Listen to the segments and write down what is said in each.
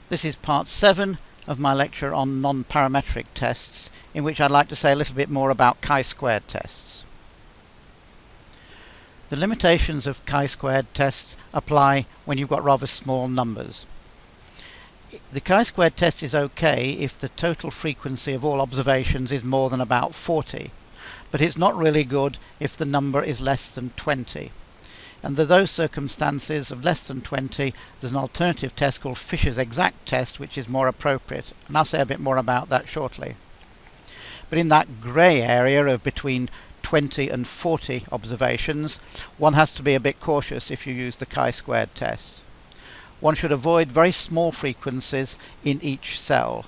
This is part 7 of my lecture on non-parametric tests, in which I'd like to say a little bit more about chi-squared tests. The limitations of chi-squared tests apply when you've got rather small numbers. The chi-squared test is okay if the total frequency of all observations is more than about 40, but it's not really good if the number is less than 20. Under those circumstances of less than 20, there's an alternative test called Fisher's exact test, which is more appropriate, and I'll say a bit more about that shortly. But in that grey area of between 20 and 40 observations, one has to be a bit cautious if you use the chi-squared test. One should avoid very small frequencies in each cell.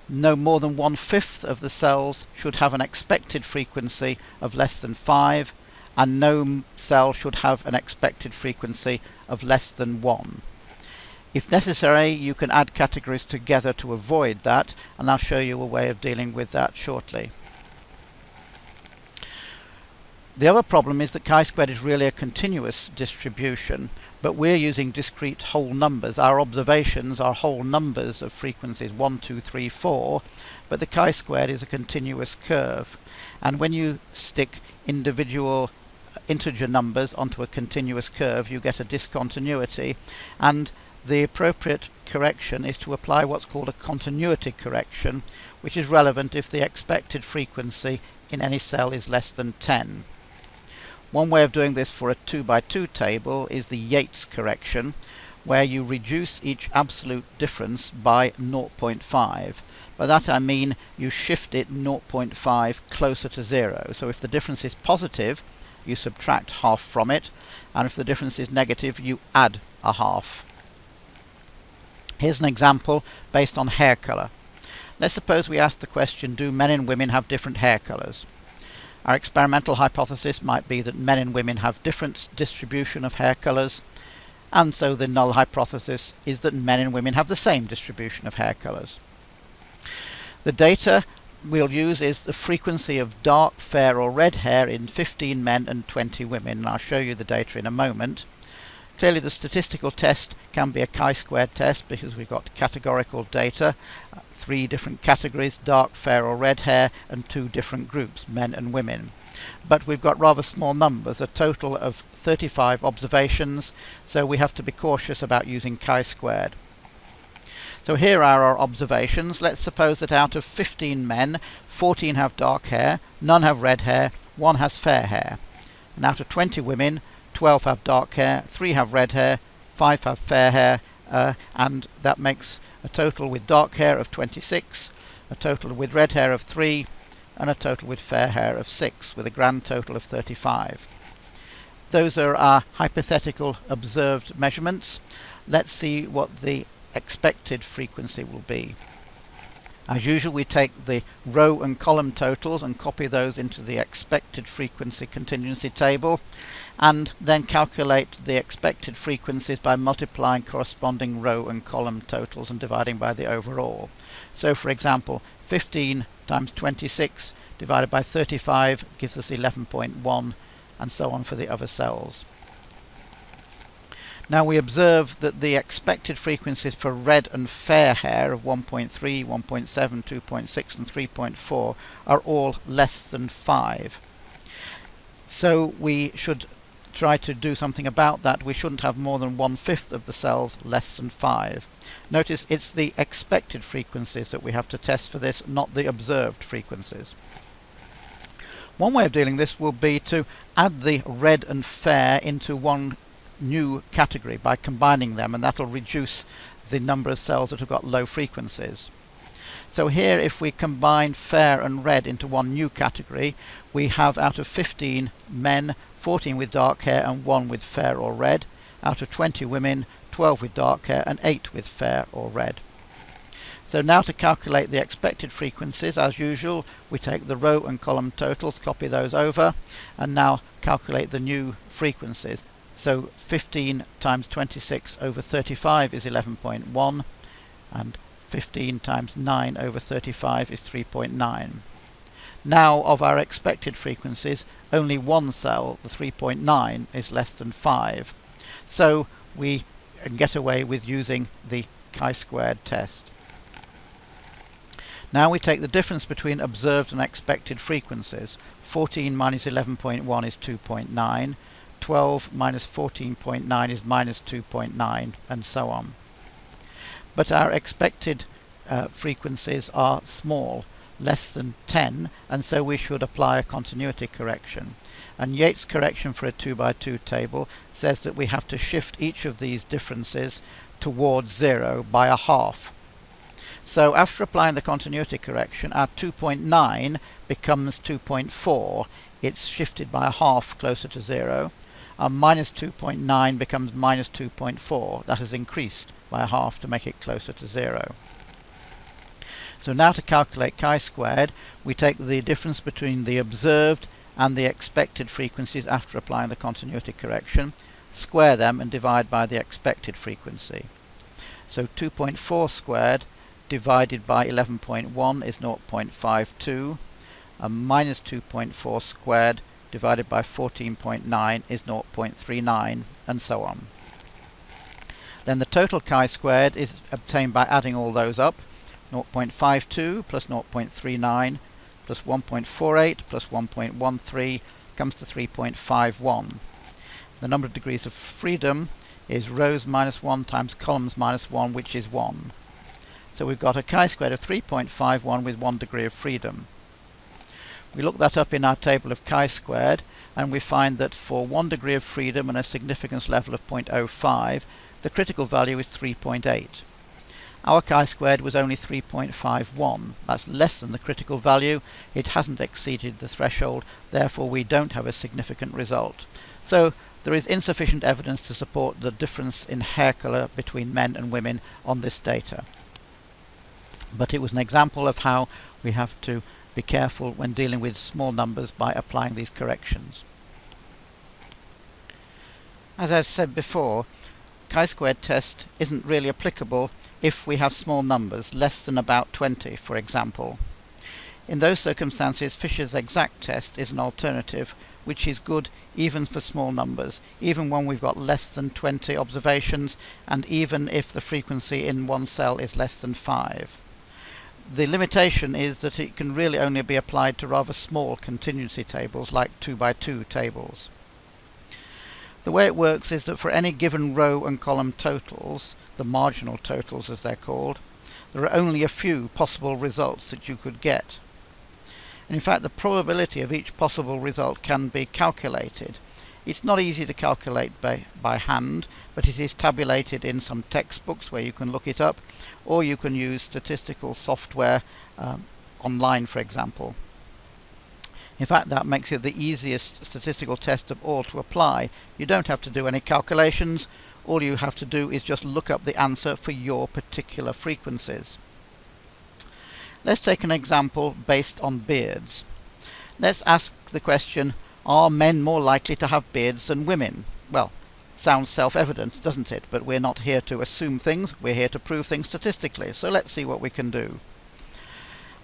No more than 1/5 of the cells should have an expected frequency of less than 5, and no cell should have an expected frequency of less than 1. If necessary, you can add categories together to avoid that, and I'll show you a way of dealing with that shortly. The other problem is that chi-squared is really a continuous distribution, but we're using discrete whole numbers. Our observations are whole numbers of frequencies 1, 2, 3, 4, but the chi-squared is a continuous curve. And when you stick individual integer numbers onto a continuous curve, you get a discontinuity, and the appropriate correction is to apply what's called a continuity correction, which is relevant if the expected frequency in any cell is less than 10. One way of doing this for a 2 by 2 table is the Yates correction, where you reduce each absolute difference by 0.5. By that I mean you shift it 0.5 closer to 0. So if the difference is positive, you subtract half from it, and if the difference is negative, you add a half. Here's an example based on hair colour. Let's suppose we ask the question, do men and women have different hair colours? Our experimental hypothesis might be that men and women have different distribution of hair colours, and so the null hypothesis is that men and women have the same distribution of hair colours. The data we'll use is the frequency of dark, fair or red hair in 15 men and 20 women, and I'll show you the data in a moment. Clearly the statistical test can be a chi-squared test because we've got categorical data, 3 different categories, dark, fair or red hair, and 2 different groups, men and women. But we've got rather small numbers, a total of 35 observations, so we have to be cautious about using chi-squared. So here are our observations. Let's suppose that out of 15 men, 14 have dark hair, none have red hair, 1 has fair hair. And out of 20 women, 12 have dark hair, 3 have red hair, 5 have fair hair, and that makes a total with dark hair of 26, a total with red hair of 3, and a total with fair hair of 6, with a grand total of 35. Those are our hypothetical observed measurements. Let's see what the expected frequency will be. As usual, we take the row and column totals and copy those into the expected frequency contingency table, and then calculate the expected frequencies by multiplying corresponding row and column totals and dividing by the overall. So for example, 15 times 26 divided by 35 gives us 11.1, and so on for the other cells. Now we observe that the expected frequencies for red and fair hair of 1.3, 1.7, 2.6 and 3.4 are all less than 5. So we should try to do something about that. We shouldn't have more than 1/5 of the cells less than 5. Notice it's the expected frequencies that we have to test for this, not the observed frequencies. One way of dealing this will be to add the red and fair into one new category by combining them, and that'll reduce the number of cells that have got low frequencies. So here, if we combine fair and red into one new category, we have out of 15 men, 14 with dark hair and 1 with fair or red. Out of 20 women, 12 with dark hair and 8 with fair or red. So now to calculate the expected frequencies, as usual, we take the row and column totals, copy those over, and now calculate the new frequencies. So 15 times 26 over 35 is 11.1, and 15 times 9 over 35 is 3.9. Now of our expected frequencies, only one cell, the 3.9, is less than 5. So we get away with using the chi-squared test. Now we take the difference between observed and expected frequencies. 14 minus 11.1 is 2.9, 12 minus 14.9 is minus 2.9, and so on. But our expected frequencies are small, less than 10, and so we should apply a continuity correction. And Yates' correction for a 2 by 2 table says that we have to shift each of these differences towards 0 by a half. So after applying the continuity correction, our 2.9 becomes 2.4. It's shifted by a half closer to 0. Our minus 2.9 becomes minus 2.4. That has increased by a half to make it closer to 0. So now to calculate chi-squared, we take the difference between the observed and the expected frequencies after applying the continuity correction, square them and divide by the expected frequency. So 2.4 squared divided by 11.1 is 0.52, and minus 2.4 squared divided by 14.9 is 0.39, and so on. Then the total chi-squared is obtained by adding all those up. 0.52 plus 0.39 plus 1.48 plus 1.13 comes to 3.51. The number of degrees of freedom is rows minus 1 times columns minus 1, which is 1. So we've got a chi-squared of 3.51 with 1 degree of freedom. We look that up in our table of chi-squared, and we find that for 1 degree of freedom and a significance level of 0.05, the critical value is 3.8. Our chi-squared was only 3.51. That's less than the critical value. It hasn't exceeded the threshold, therefore we don't have a significant result. So there is insufficient evidence to support the difference in hair colour between men and women on this data. But it was an example of how we have to be careful when dealing with small numbers by applying these corrections. As I said before, chi-squared test isn't really applicable if we have small numbers, less than about 20, for example. In those circumstances, Fisher's exact test is an alternative, which is good even for small numbers, even when we've got less than 20 observations, and even if the frequency in one cell is less than 5. The limitation is that it can really only be applied to rather small continuity tables, like 2 by 2 tables. The way it works is that for any given row and column totals, the marginal totals as they're called, there are only a few possible results that you could get. And in fact, the probability of each possible result can be calculated. It's not easy to calculate by hand, but it is tabulated in some textbooks where you can look it up, or you can use statistical software online, for example. In fact, that makes it the easiest statistical test of all to apply. You don't have to do any calculations. All you have to do is just look up the answer for your particular frequencies. Let's take an example based on beards. Let's ask the question, are men more likely to have beards than women? Well, sounds self-evident, doesn't it? But we're not here to assume things, we're here to prove things statistically. So let's see what we can do.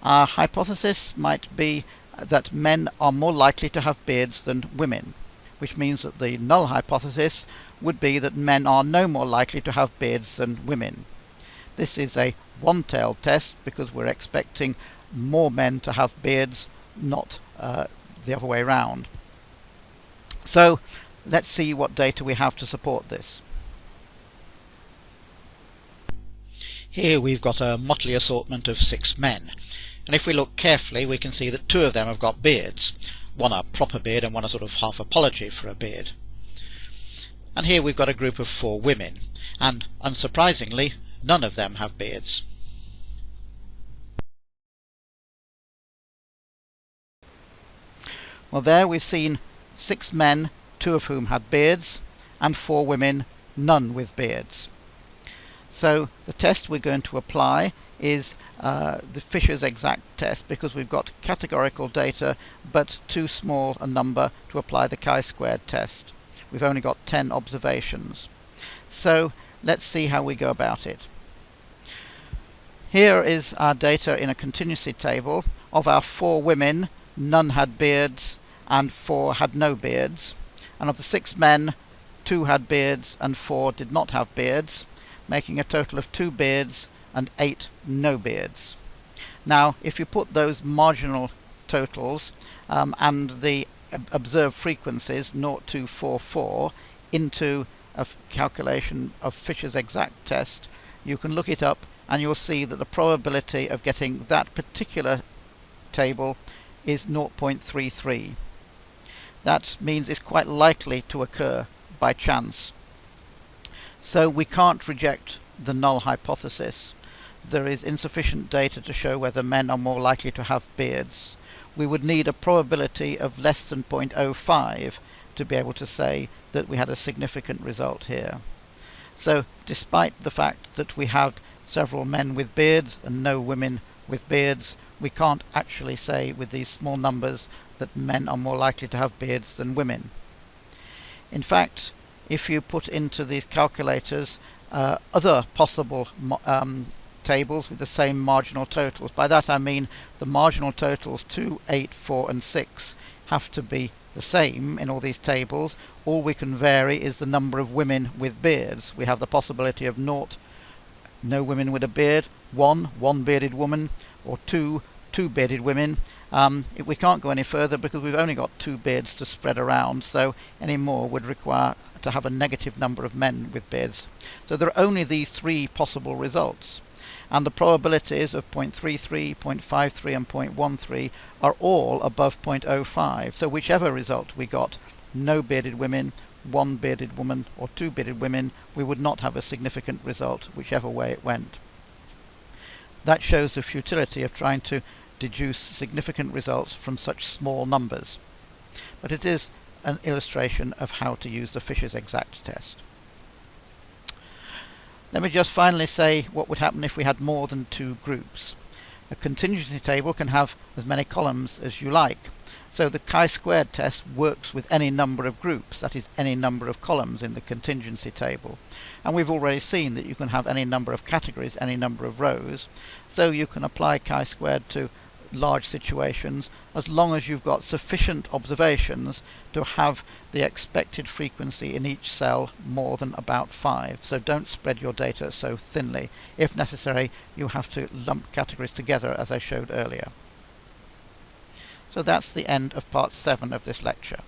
Our hypothesis might be that men are more likely to have beards than women, which means that the null hypothesis would be that men are no more likely to have beards than women. This is a one-tailed test because we're expecting more men to have beards, not the other way around. So let's see what data we have to support this. Here we've got a motley assortment of 6 men. And if we look carefully, we can see that 2 of them have got beards. One a proper beard and one a sort of half apology for a beard. And here we've got a group of 4 women, and unsurprisingly, none of them have beards. Well, there we've seen 6 men, 2 of whom had beards, and 4 women, none with beards. So the test we're going to apply is the Fisher's exact test, because we've got categorical data but too small a number to apply the chi-squared test. We've only got 10 observations. So let's see how we go about it. Here is our data in a continuity table. Of our 4 women, none had beards and 4 had no beards. And of the 6 men, 2 had beards and 4 did not have beards. making a total of 2 beards and 8 no beards. Now, if you put those marginal totals and the observed frequencies 0, 2, 4, 4 into a calculation of Fisher's exact test, you can look it up and you'll see that the probability of getting that particular table is 0.33. That means it's quite likely to occur by chance. So we can't reject the null hypothesis. There is insufficient data to show whether men are more likely to have beards. We would need a probability of less than 0.05 to be able to say that we had a significant result here. So despite the fact that we have several men with beards and no women with beards, we can't actually say with these small numbers that men are more likely to have beards than women. In fact, if you put into these calculators other possible tables with the same marginal totals, by that I mean the marginal totals 2, 8, 4 and 6 have to be the same in all these tables. All we can vary is the number of women with beards. We have the possibility of 0, no women with a beard, 1 bearded woman, or 2 bearded women. We can't go any further because we've only got 2 beards to spread around, so any more would require to have a negative number of men with beards. So there are only these 3 possible results, and the probabilities of 0.33, 0.53 and 0.13 are all above 0.05. So whichever result we got, no bearded women, 1 bearded woman or 2 bearded women, we would not have a significant result whichever way it went. That shows the futility of trying to deduce significant results from such small numbers. But it is an illustration of how to use the Fisher's exact test. Let me just finally say what would happen if we had more than 2 groups. A contingency table can have as many columns as you like. So the chi-squared test works with any number of groups, that is any number of columns in the contingency table. And we've already seen that you can have any number of categories, any number of rows. So you can apply chi-squared to large situations as long as you've got sufficient observations to have the expected frequency in each cell more than about 5. So don't spread your data so thinly. If necessary, you have to lump categories together as I showed earlier. So that's the end of part 7 of this lecture.